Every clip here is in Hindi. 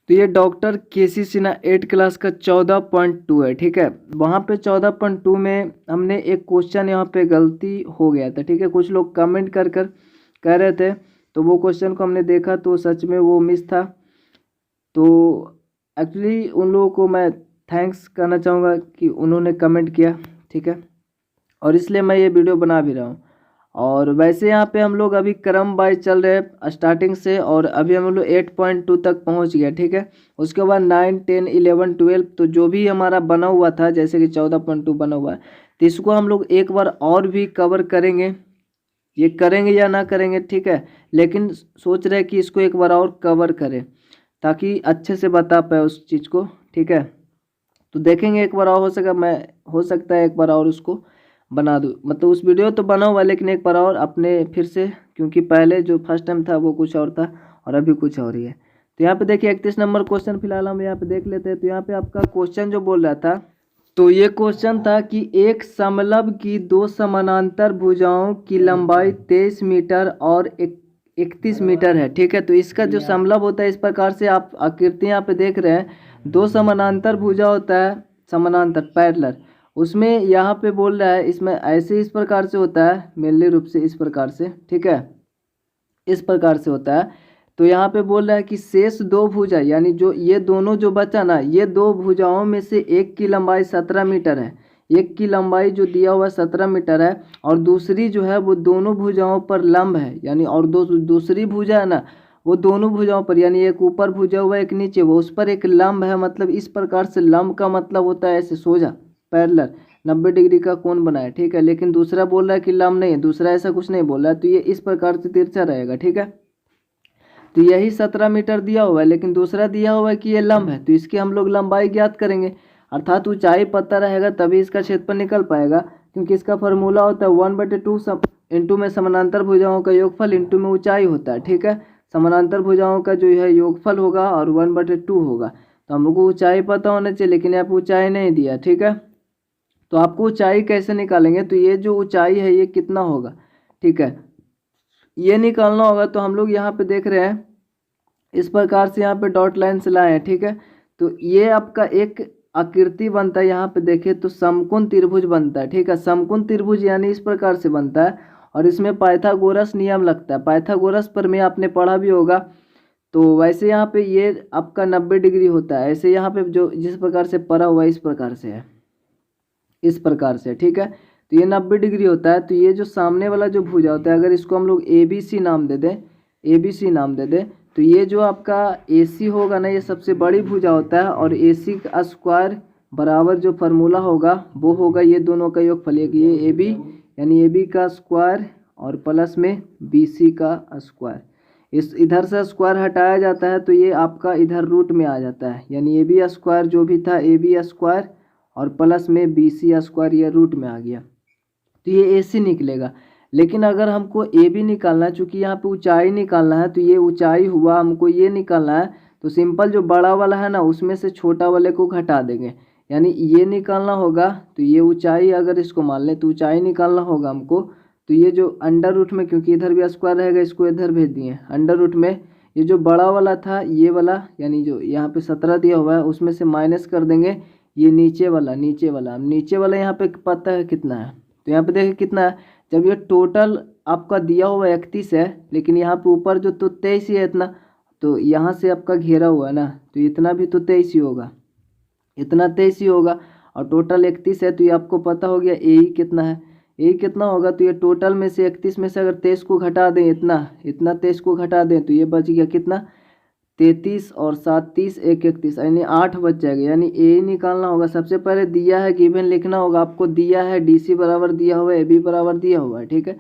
तो ये डॉक्टर केसी सिन्हा 8 क्लास का 14.2 है, ठीक है। वहाँ पे 14.2 में हमने एक क्वेश्चन यहाँ पे गलती हो गया था, ठीक है। कुछ लोग कमेंट कर कर कह रहे थे, तो वो क्वेश्चन को हमने देखा तो सच में वो मिस था। तो एक्चुअली उन लोगों को मैं थैंक्स करना चाहूँगा कि उन्होंने कमेंट किया, ठीक है, और इसलिए मैं ये वीडियो बना भी रहा हूँ। और वैसे यहाँ पे हम लोग अभी क्रम वाइज चल रहे हैं स्टार्टिंग से, और अभी हम लोग 8.2 तक पहुँच गया, ठीक है। उसके बाद 9, 10, 11, 12 तो जो भी हमारा बना हुआ था, जैसे कि 14.2 बना हुआ है, तो इसको हम लोग एक बार और भी कवर करेंगे। ये करेंगे या ना करेंगे, ठीक है, लेकिन सोच रहे हैं कि इसको एक बार और कवर करें ताकि अच्छे से बता पाए उस चीज़ को, ठीक है। तो देखेंगे एक बार और, हो सकता है एक बार और उसको बना दूँ, मतलब उस वीडियो तो बना हुआ है लेकिन एक बार और अपने फिर से, क्योंकि पहले जो फर्स्ट टाइम था वो कुछ और था और अभी कुछ और ही है। तो यहाँ पे देखिए 31 नंबर क्वेश्चन फिलहाल हम यहाँ पे देख लेते हैं। तो यहाँ पे आपका क्वेश्चन जो बोल रहा था, तो ये क्वेश्चन था कि एक समलंब की दो समानांतर भुजाओं की लंबाई 23 मीटर और 31 मीटर है, ठीक है। तो इसका जो समलंब होता है, इस प्रकार से आप आकृति यहाँ पे देख रहे हैं, दो समानांतर भुजा होता है, समानांतर पैरेलल, उसमें यहाँ पे बोल रहा है इसमें ऐसे इस प्रकार से होता है, मेनली रूप से इस प्रकार से, ठीक है, इस प्रकार से होता है। तो यहाँ पे बोल रहा है कि शेष दो भुजा, यानी जो ये दोनों जो बचा ना, ये दो भुजाओं में से एक की लंबाई 17 मीटर है, एक की लंबाई जो दिया हुआ 17 मीटर है, और दूसरी जो है वो दोनों भुजाओं पर लंब है, यानी और दूसरी भुजा है ना, वो दोनों भुजाओं पर, यानी एक ऊपर भुजा हुआ एक नीचे, वो उस पर एक लंब है। मतलब इस प्रकार से लंब का मतलब होता है ऐसे सोजा पैरेलल 90 डिग्री का कोण बनाए, ठीक है। लेकिन दूसरा बोल रहा है कि लंब नहीं है, दूसरा ऐसा कुछ नहीं बोल रहा है, तो ये इस प्रकार से तिरछा रहेगा, ठीक है। तो यही 17 मीटर दिया हुआ है, लेकिन दूसरा दिया हुआ है कि ये लंब है, तो इसकी हम लोग लंबाई ज्ञात करेंगे, अर्थात ऊंचाई पता रहेगा तभी इसका क्षेत्रफल निकल पाएगा, क्योंकि इसका फॉर्मूला होता है 1/2 इंटू में समानांतर भुजाओं का योगफल इंटू में ऊंचाई होता है, ठीक है। समानांतर भुजाओं का जो है योगफल होगा और 1/2 होगा। तो हम लोग को ऊंचाई पता होना चाहिए, लेकिन यहाँ पे ऊंचाई नहीं दिया, ठीक है। तो आपको ऊंचाई कैसे निकालेंगे, तो ये जो ऊंचाई है ये कितना होगा, ठीक है, ये निकालना होगा। तो हम लोग यहाँ पे देख रहे हैं इस प्रकार से, यहाँ पे डॉट लाइन से लाए हैं, ठीक है। तो ये आपका एक आकृति बनता है, यहाँ पे देखें तो समकोण त्रिभुज बनता है, ठीक है। समकोण त्रिभुज यानी इस प्रकार से बनता है, और इसमें पाइथागोरस नियम लगता है। पाइथागोरस पर में आपने पढ़ा भी होगा। तो वैसे यहाँ पे ये आपका 90 डिग्री होता है, ऐसे यहाँ पे जो जिस प्रकार से पढ़ा हुआ है इस प्रकार से है, इस प्रकार से, ठीक है। तो ये 90 डिग्री होता है। तो ये जो सामने वाला जो भुजा होता है, अगर इसको हम लोग ABC नाम दे दें, ABC नाम दे दें, तो ये जो आपका AC होगा ना, ये सबसे बड़ी भुजा होता है, और AC का स्क्वायर बराबर जो फार्मूला होगा वो होगा ये दोनों का योगफल, ये AB यानी AB का स्क्वायर और प्लस में BC का स्क्वायर। इस इधर से स्क्वायर हटाया जाता है तो ये आपका इधर रूट में आ जाता है, यानी AB स्क्वायर जो भी था AB स्क्वायर और प्लस में BC स्क्वायर, ये रूट में आ गया, तो ये AC निकलेगा। लेकिन अगर हमको AB निकालना है, चूँकि यहाँ पे ऊंचाई निकालना है, तो ये ऊंचाई हुआ, हमको ये निकालना है, तो सिंपल जो बड़ा वाला है ना उसमें से छोटा वाले को घटा देंगे, यानी ये निकालना होगा। तो ये ऊंचाई अगर इसको मान लें तो ऊंचाई निकालना होगा हमको, तो ये जो अंडर रूट में, क्योंकि इधर भी स्क्वायर रहेगा, इसको इधर भेज दिए अंडर रूट में, ये जो बड़ा वाला था ये वाला, यानी जो यहाँ पे 17 दिया हुआ है उसमें से माइनस कर देंगे ये नीचे वाला यहाँ पे पता है कितना है, तो यहाँ पे देखिए कितना है। जब ये टोटल आपका दिया हुआ 31 है, लेकिन यहाँ पे ऊपर जो तो 23 ही है इतना, तो यहाँ से आपका घेरा हुआ है ना, तो इतना भी तो 23 ही होगा, इतना 23 ही होगा, और टोटल 31 है, तो ये आपको पता हो गया ए कितना है, ए कितना होगा। तो ये टोटल में से 31 में से अगर 23 को घटा दें, इतना 23 को घटा दें, तो ये बच गया कितना, 33 और 7 30 1 31, यानी 8 बच जाएगा, यानी ए निकालना होगा। सबसे पहले दिया है गिवन लिखना होगा, आपको दिया है DC बराबर दिया हुआ है, AB बराबर दिया हुआ है, ठीक है।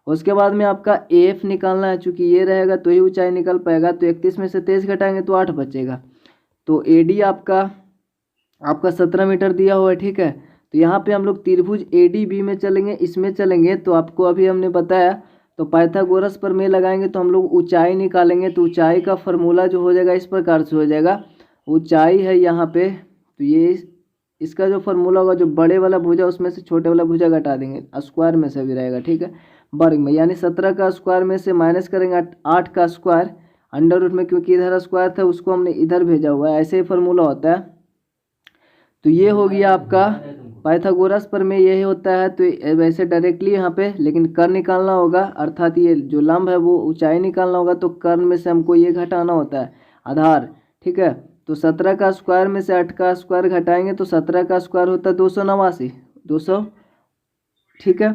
उसके बाद में आपका AF निकालना है, चूँकि ये रहेगा तो ही ऊंचाई निकल पाएगा। तो 31 में से 23 घटाएंगे तो 8 बचेगा। तो AD आपका 17 मीटर दिया हुआ है, ठीक है। तो यहाँ पे हम लोग त्रिभुज ADB में चलेंगे, इसमें चलेंगे, तो आपको अभी हमने बताया, तो पाइथागोरस पर में लगाएंगे तो हम लोग ऊंचाई निकालेंगे। तो ऊंचाई का फॉर्मूला जो हो जाएगा इस प्रकार से हो जाएगा, ऊंचाई है यहाँ पे, तो ये इसका जो फॉर्मूला होगा, जो बड़े वाला भुजा उसमें से छोटे वाला भुजा घटा देंगे, स्क्वायर में से भी रहेगा, ठीक है, वर्ग में, यानी 17 का स्क्वायर में से माइनस करेंगे 8 का स्क्वायर, अंडर रूट में क्योंकि इधर स्क्वायर था उसको हमने इधर भेजा हुआ है, ऐसे ही फार्मूला होता है। तो ये हो गया आपका पाइथागोरस पर में यही होता है। तो वैसे डायरेक्टली यहाँ पे लेकिन कर्ण निकालना होगा, अर्थात ये जो लंब है वो ऊंचाई निकालना होगा, तो कर्ण में से हमको ये घटाना होता है आधार, ठीक है। तो 17 का स्क्वायर में से 8 का स्क्वायर घटाएंगे तो 17 का स्क्वायर होता है 289, 200, ठीक है।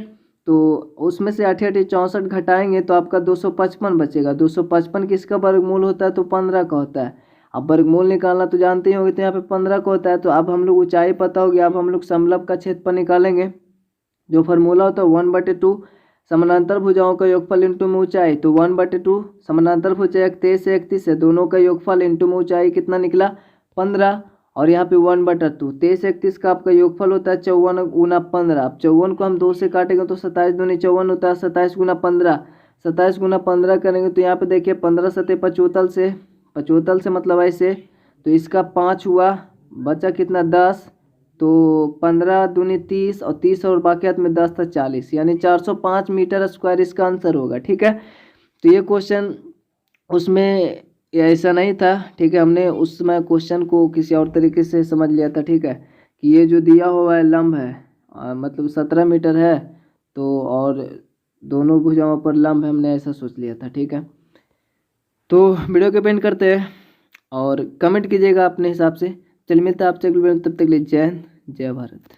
तो उसमें से 8 64 घटाएंगे तो आपका 255 बचेगा। 255 किसका वर्गमूल होता है? तो 15 का होता है। अब वर्गमूल निकालना तो जानते ही होंगे, तो यहाँ पे 15 का होता है। तो अब हम लोग ऊंचाई पता होगी, अब हम लोग समलंब का क्षेत्रफल निकालेंगे। जो फार्मूला होता है 1/2 समानांतर भुजाओं का योगफल इंटू में ऊंचाई। तो 1/2 समानांतर भुजा 31 से 31 है, दोनों का योगफल इंटू में ऊंचाई कितना निकला? 15। और यहाँ पे 1/2 23 31 का आपका योगफल होता है 54 गुना 15। अब 54 को हम 2 से काटेंगे तो 27 दूनी 54 होता है, 27 गुना 15, 27 गुना 15 करेंगे तो यहाँ पे देखिए 15 सते 75 से, 75 से मतलब ऐसे, तो इसका 5 हुआ, बचा कितना? 10। तो 15 दूनी 30 और 30 और बाकी हाथ में 10 था 40, यानी 405 मीटर स्क्वायर इसका आंसर होगा, ठीक है। तो ये क्वेश्चन उसमें ऐसा नहीं था, ठीक है। हमने उस समय क्वेश्चन को किसी और तरीके से समझ लिया था, ठीक है, कि ये जो दिया हुआ है लंब है मतलब 17 मीटर है, तो और दोनों भुजाओं पर लंब है, हमने ऐसा सोच लिया था, ठीक है। तो वीडियो को पेंट करते हैं और कमेंट कीजिएगा अपने हिसाब से। चलिए मिलते हैं आपसे अगले वीडियो में, तब तक के लिए जय हिंद जय भारत।